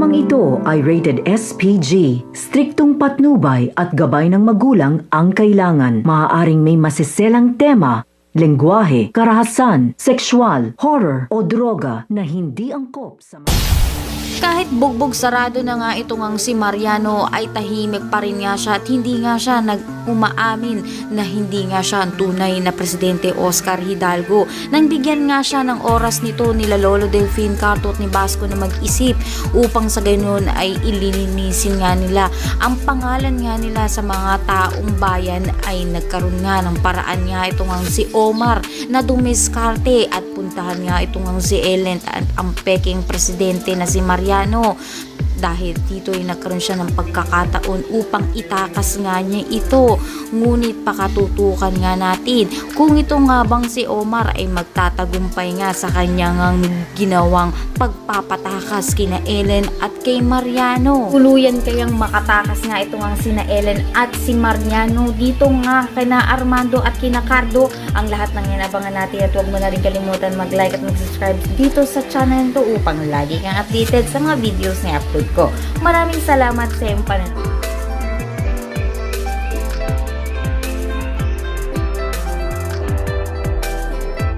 Programang ito ay rated SPG. Striktong patnubay at gabay ng magulang ang kailangan. Maaaring may masiselang tema, lengguwahe, karahasan, sexual, horror o droga na hindi angkop sa Kahit bugbog sarado na nga itong ang si Mariano ay tahimik pa rin nga siya at hindi nga siya umaamin na hindi nga siya ang tunay na Presidente Oscar Hidalgo. Nang bigyan nga siya ng oras nito nila Lolo Delfin Carto at ni Basco na mag-isip upang sa ganoon ay ililinisin nga nila ang pangalan nga nila sa mga taong bayan, ay nagkaroon nga ng paraan nga itong ang si Omar na dumiskarte at puntahan nga itong ang si Ellen at ang peking presidente na si Mariano. Dahil dito ay nagkaroon siya ng pagkakataon upang itakas nga niya ito. Ngunit pakatutukan nga natin kung ito nga bang si Omar ay magtatagumpay nga sa kanyang ginawang pagpapatakas kina Ellen at kay Mariano. Tuluyan kayang makatakas nga ito nga sina Ellen at si Mariano dito nga kina Armando at kina Cardo. Ang lahat ng inabangan natin at huwag mo na rin kalimutan mag-like at mag-subscribe dito sa channel to upang lagi kang updated sa mga videos na upload ko. Maraming salamat sa iyong panonood.